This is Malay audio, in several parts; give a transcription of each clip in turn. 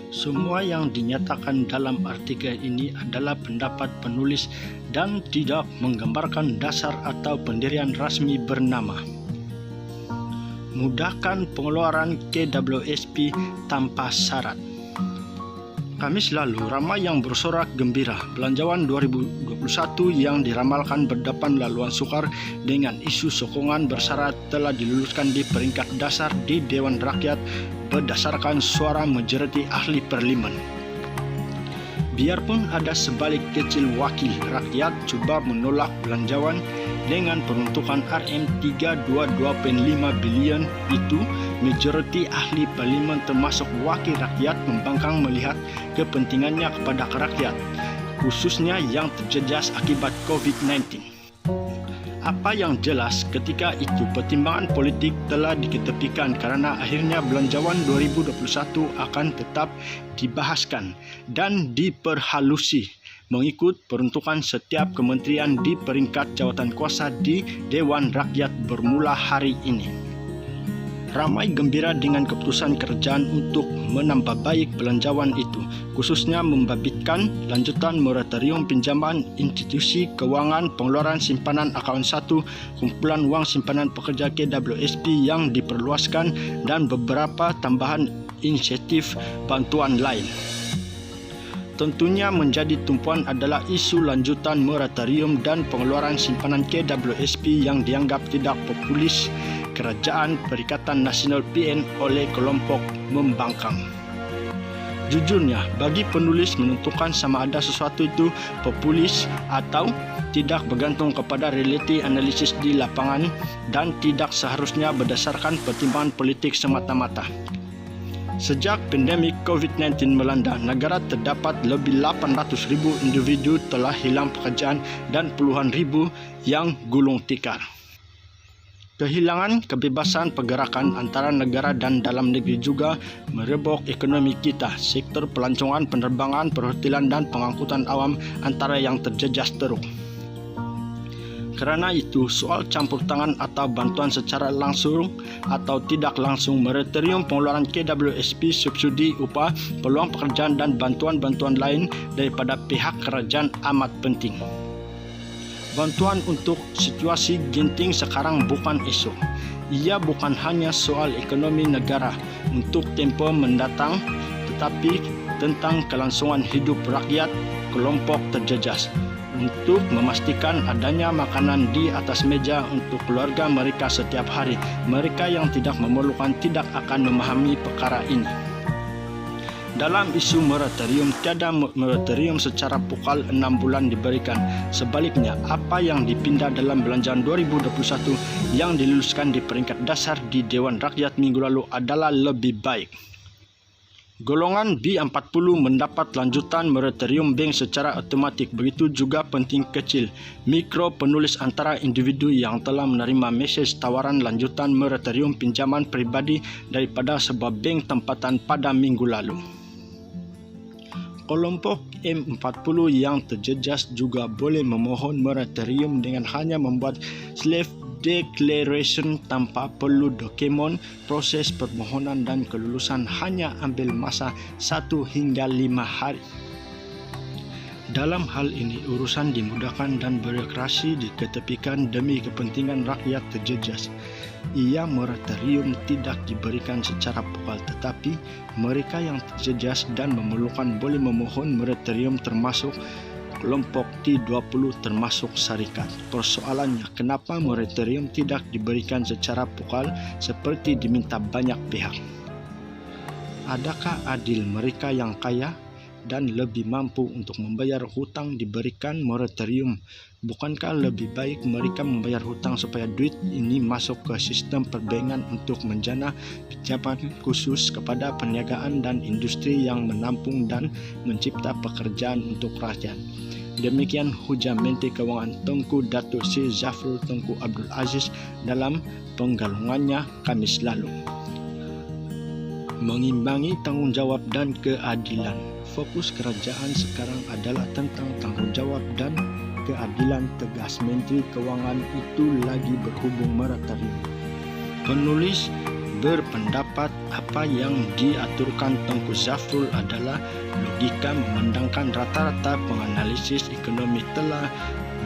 Semua yang dinyatakan dalam artikel ini adalah pendapat penulis dan tidak menggambarkan dasar atau pendirian rasmi bernama. Mudahkan pengeluaran KWSP tanpa syarat. Kamis lalu, ramai yang bersorak gembira belanjawan 2021 yang diramalkan berdepan laluan sukar dengan isu sokongan bersyarat telah diluluskan di peringkat dasar di Dewan Rakyat berdasarkan suara majoriti ahli parlimen. Biarpun ada sebalik kecil wakil rakyat cuba menolak belanjawan dengan peruntukan Rm322.5 bilion itu, majoriti ahli parlimen termasuk wakil rakyat membangkang melihat kepentingannya kepada rakyat, khususnya yang terjejas akibat COVID-19. Apa yang jelas ketika itu pertimbangan politik telah diketepikan karena akhirnya belanjawan 2021 akan tetap dibahaskan dan diperhalusi mengikut peruntukan setiap kementerian di peringkat jawatan kuasa di Dewan Rakyat bermula hari ini. Ramai gembira dengan keputusan kerajaan untuk menambah baik belanjawan itu, khususnya membabitkan lanjutan moratorium pinjaman institusi kewangan pengeluaran simpanan akaun 1 kumpulan wang simpanan pekerja KWSP yang diperluaskan dan beberapa tambahan insentif bantuan lain. Tentunya menjadi tumpuan adalah isu lanjutan moratorium dan pengeluaran simpanan KWSP yang dianggap tidak populis Kerajaan Perikatan Nasional PN oleh kelompok membangkang. Jujurnya, bagi penulis menentukan sama ada sesuatu itu populis atau tidak bergantung kepada realiti analisis di lapangan dan tidak seharusnya berdasarkan pertimbangan politik semata-mata. Sejak pandemik COVID-19 melanda, negara terdapat lebih 800,000 individu telah hilang pekerjaan dan puluhan ribu yang gulung tikar. Kehilangan kebebasan pergerakan antara negara dan dalam negeri juga merebok ekonomi kita. Sektor pelancongan, penerbangan, perhotelan dan pengangkutan awam antara yang terjejas teruk. Kerana itu, soal campur tangan atau bantuan secara langsung atau tidak langsung moratorium pengeluaran KWSP, subsidi upah, peluang pekerjaan dan bantuan-bantuan lain daripada pihak kerajaan amat penting. Bantuan untuk situasi genting sekarang bukan esok. Ia bukan hanya soal ekonomi negara untuk tempoh mendatang, tetapi tentang kelangsungan hidup rakyat kelompok terjejas untuk memastikan adanya makanan di atas meja untuk keluarga mereka setiap hari. Mereka yang tidak memerlukan tidak akan memahami perkara ini. Dalam isu moratorium, tiada moratorium secara pukal 6 bulan diberikan. Sebaliknya, apa yang dipindah dalam belanjawan 2021 yang diluluskan di peringkat dasar di Dewan Rakyat minggu lalu adalah lebih baik. Golongan B40 mendapat lanjutan moratorium bank secara automatik. Begitu juga penting kecil, mikro penulis antara individu yang telah menerima mesej tawaran lanjutan moratorium pinjaman peribadi daripada sebuah bank tempatan pada minggu lalu. Kelompok M40 yang terjejas juga boleh memohon moratorium dengan hanya membuat self declaration tanpa perlu dokumen. Proses permohonan dan kelulusan hanya ambil masa 1 hingga 5 hari. Dalam hal ini, urusan dimudahkan dan birokrasi diketepikan demi kepentingan rakyat terjejas. Ia moratorium tidak diberikan secara pukal, tetapi mereka yang terjejas dan memerlukan boleh memohon moratorium termasuk kelompok T20 termasuk syarikat. Persoalannya, kenapa moratorium tidak diberikan secara pukal seperti diminta banyak pihak? Adakah adil mereka yang kaya dan lebih mampu untuk membayar hutang diberikan moratorium? Bukankah lebih baik mereka membayar hutang supaya duit ini masuk ke sistem perbankan untuk menjana pinjaman khusus kepada perniagaan dan industri yang menampung dan mencipta pekerjaan untuk rakyat? Demikian hujah Menteri Kewangan Tengku Datuk Seri Zafrul Tengku Abdul Aziz dalam penggalungannya Kamis lalu. Mengimbangi tanggungjawab dan keadilan. Fokus kerajaan sekarang adalah tentang tanggungjawab dan keadilan, tegas Menteri Kewangan itu lagi berhubung moratorium. Penulis berpendapat apa yang diaturkan Tengku Zafrul adalah logika memandangkan rata-rata penganalisis ekonomi telah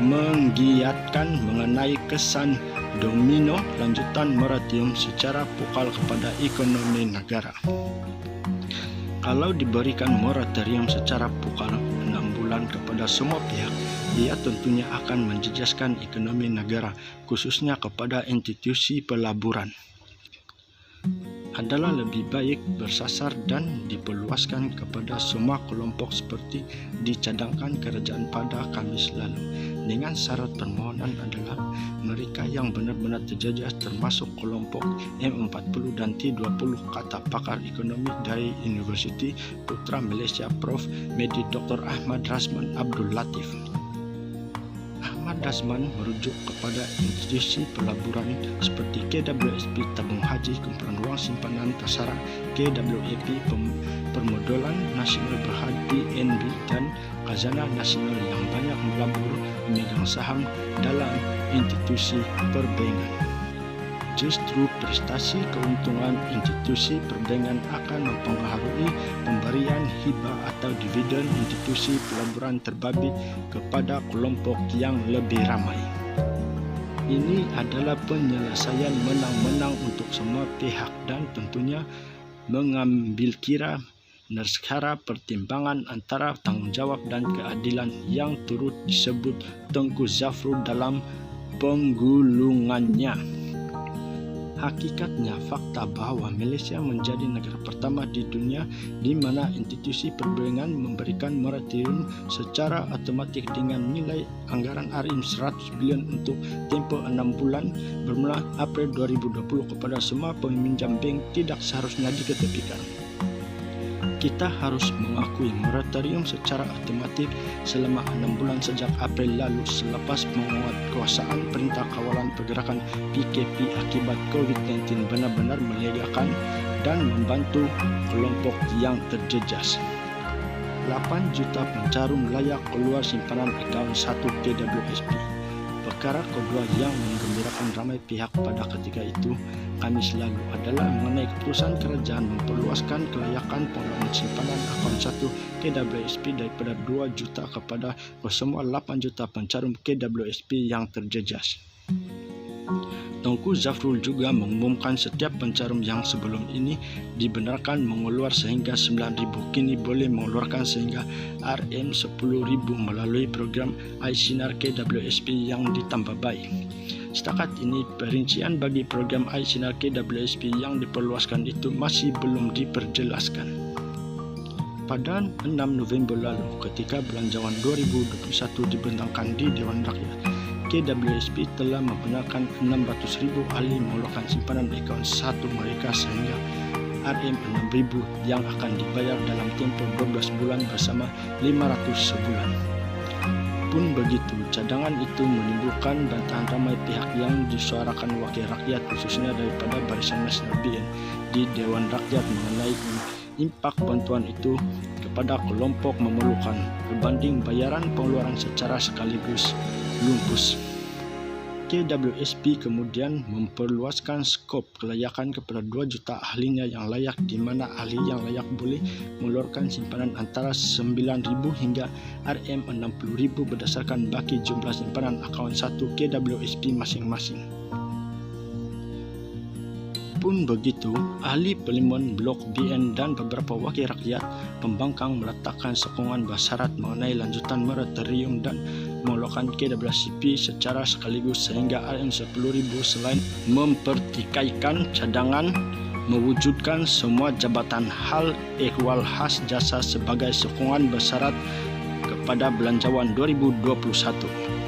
menggiatkan mengenai kesan domino lanjutan moratorium secara pokal kepada ekonomi negara. Kalau diberikan moratorium secara pokal 6 bulan kepada semua pihak, ia tentunya akan menjejaskan ekonomi negara, khususnya kepada institusi pelaburan. Adalah lebih baik bersasar dan diperluaskan kepada semua kelompok seperti dicadangkan kerajaan pada Khamis lalu. Dengan syarat permohonan adalah mereka yang benar-benar terjejas termasuk kelompok M40 dan T20, kata pakar ekonomi dari Universiti Putra Malaysia Prof. Medi Dr. Ahmad Razman Abdul Latif. Ahmad Razman merujuk kepada institusi pelaburan seperti KWSP Tabung Haji Kumpulan Wang Simpanan Prasarana, KWAP Permodalan Nasional Berhad PNB dan Khazanah Nasional yang banyak melabur memegang saham dalam institusi perbankan. Justru prestasi keuntungan institusi perbankan akan mempengaruhi pemberian hibah atau dividen institusi pelaburan terbabit kepada kelompok yang lebih ramai. Ini adalah penyelesaian menang-menang untuk semua pihak dan tentunya mengambil kira secara pertimbangan antara tanggungjawab dan keadilan yang turut disebut Tengku Zafrul dalam penggulungannya. Hakikatnya fakta bahwa Malaysia menjadi negara pertama di dunia di mana institusi perbankan memberikan moratorium secara otomatik dengan nilai anggaran RM 100 bilion untuk tempoh 6 bulan bermula April 2020 kepada semua peminjam bank tidak seharusnya diketepikan. Kita harus mengakui moratorium secara otomatis selama 6 bulan sejak April lalu selepas penguatkuasaan Perintah Kawalan Pergerakan PKP akibat COVID-19 benar-benar melegakan dan membantu kelompok yang terjejas. 8 juta pencarum layak keluar simpanan akaun 1 KWSP. Perkara kedua yang menggembirakan ramai pihak pada ketika itu, Khamis lalu, adalah mengenai keputusan kerajaan memperluaskan kelayakan pengeluaran simpanan akaun 1 KWSP daripada 2 juta kepada semua 8 juta pencarum KWSP yang terjejas. Tengku Zafrul juga mengumumkan setiap pencarum yang sebelum ini dibenarkan mengeluar sehingga 9,000 kini boleh mengeluarkan sehingga RM 10,000 melalui program iSinar KWSP yang ditambah baik. Setakat ini, perincian bagi program iSinar KWSP yang diperluaskan itu masih belum diperjelaskan. Pada 6 November lalu, ketika Belanjawan 2021 dibentangkan di Dewan Rakyat, KWSP telah membenarkan 600,000 ahli mengeluarkan simpanan akaun 1 mereka sehingga RM 6,000 yang akan dibayar dalam tempoh 12 bulan bersama 500 sebulan. Pun begitu, cadangan itu menimbulkan bantahan ramai pihak yang disuarakan wakil rakyat khususnya daripada Barisan Nasional BN di Dewan Rakyat mengenai impak bantuan itu kepada kelompok memerlukan berbanding bayaran pengeluaran secara sekaligus lumpus. KWSP kemudian memperluaskan skop kelayakan kepada 2 juta ahlinya yang layak di mana ahli yang layak boleh mengeluarkan simpanan antara 9,000 hingga RM 60,000 berdasarkan baki jumlah simpanan akaun 1 KWSP masing-masing. Pun begitu, ahli Parlimen Blok BN dan beberapa wakil rakyat pembangkang meletakkan sokongan bersyarat mengenai lanjutan moratorium dan mengeluarkan KWSP secara sekaligus sehingga RM 10,000 selain mempertikaikan cadangan mewujudkan semua jabatan hal ehwal khas jasa sebagai sokongan bersyarat kepada Belanjawan 2021.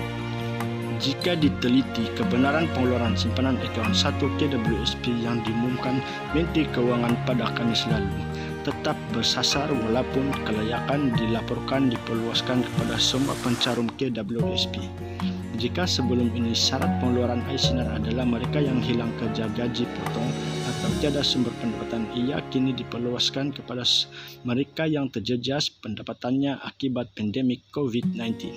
Jika diteliti kebenaran pengeluaran simpanan akaun 1 KWSP yang diumumkan Menteri Keuangan pada Khamis lalu tetap bersasar walaupun kelayakan dilaporkan diperluaskan kepada semua pencarum KWSP. Jika sebelum ini syarat pengeluaran iSinar adalah mereka yang hilang kerja, gaji potong atau tiada sumber pendapatan, ia kini diperluaskan kepada mereka yang terjejas pendapatannya akibat pandemik COVID-19.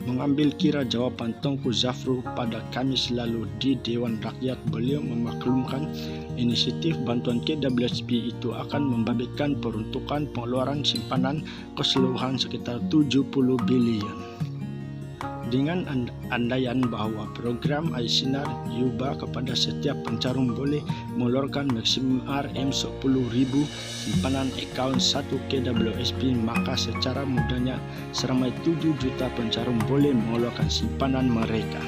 Mengambil kira jawaban Tengku Zafrul pada Kamis lalu di Dewan Rakyat, beliau memaklumkan inisiatif bantuan KWSP itu akan membabitkan peruntukan pengeluaran simpanan keseluruhan sekitar 70 bilion. Dengan andaian bahwa program iSinar diubah kepada setiap pencarum boleh mengeluarkan maksimum Rm10.000 simpanan akaun 1 KWSP, maka secara mudahnya seramai 7 juta pencarum boleh mengeluarkan simpanan mereka.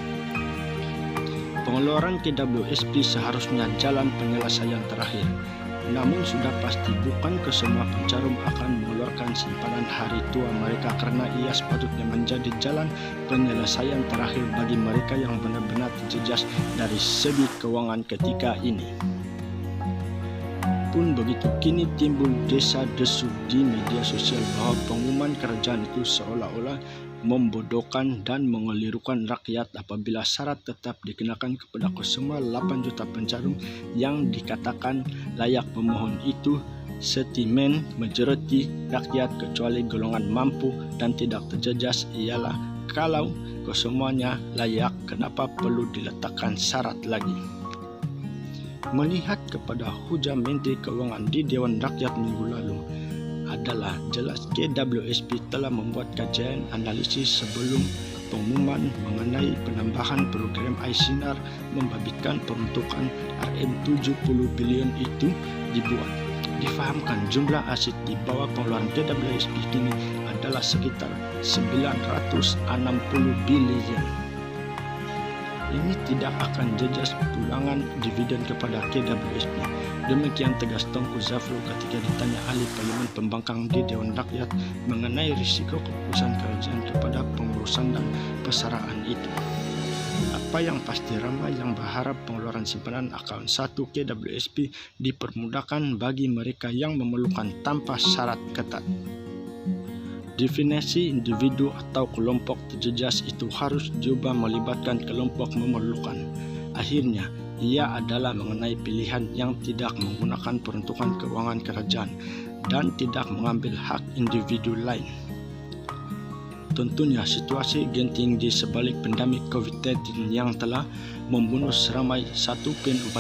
Pengeluaran KWSP seharusnya jalan penyelesaian terakhir. Namun sudah pasti bukan kesemua pencarum akan mengeluarkan simpanan hari tua mereka, karena ia sepatutnya menjadi jalan penyelesaian terakhir bagi mereka yang benar-benar terjejas dari segi keuangan ketika ini. Pun begitu, kini timbul desa-desu di media sosial bahwa pengumuman kerajaan itu seolah-olah membodohkan dan mengelirukan rakyat apabila syarat tetap dikenakan kepada kesemua 8 juta pencarum yang dikatakan layak memohon itu sentimen majoriti rakyat kecuali golongan mampu dan tidak terjejas ialah kalau kesemuanya layak, kenapa perlu diletakkan syarat lagi? Melihat kepada hujah Menteri Keuangan di Dewan Rakyat minggu lalu, adalah jelas KWSP telah membuat kajian analisis sebelum pengumuman mengenai penambahan program iSinar membabitkan peruntukan Rm70 bilion itu dibuat. Difahamkan jumlah aset di bawah pengeluaran KWSP kini adalah sekitar 960 bilion. Ini tidak akan jejas pulangan dividen kepada KWSP. Demikian tegas Tengku Zafrul ketika ditanya ahli Parlimen Pembangkang di Dewan Rakyat mengenai risiko keputusan kerajaan kepada pengurusan dan persaraan itu. Apa yang pasti ramai yang berharap pengeluaran simpanan akaun 1 KWSP dipermudahkan bagi mereka yang memerlukan tanpa syarat ketat. Definisi individu atau kelompok terjejas itu harus diubah melibatkan kelompok memerlukan. Akhirnya, ia adalah mengenai pilihan yang tidak menggunakan peruntukan keuangan kerajaan dan tidak mengambil hak individu lain. Tentunya situasi genting di sebalik pandemik COVID-19 yang telah membunuh seramai 1,4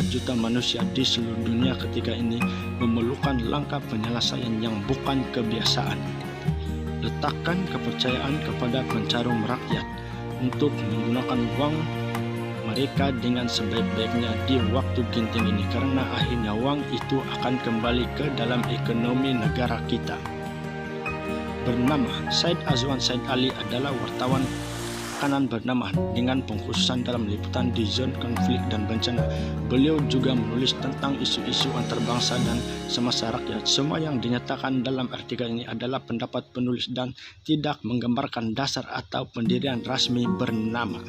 juta manusia di seluruh dunia ketika ini memerlukan langkah penyelesaian yang bukan kebiasaan. Letakkan kepercayaan kepada pencarum rakyat untuk menggunakan uang mereka dengan sebaik-baiknya di waktu genting ini, karena akhirnya uang itu akan kembali ke dalam ekonomi negara kita. Bernama Said Azwan Said Ali adalah wartawan kanan bernama dengan pengkhususan dalam liputan di zon konflik dan bencana. Beliau juga menulis tentang isu-isu antarbangsa dan semasa rakyat. Semua yang dinyatakan dalam artikel ini adalah pendapat penulis dan tidak menggambarkan dasar atau pendirian rasmi Bernama.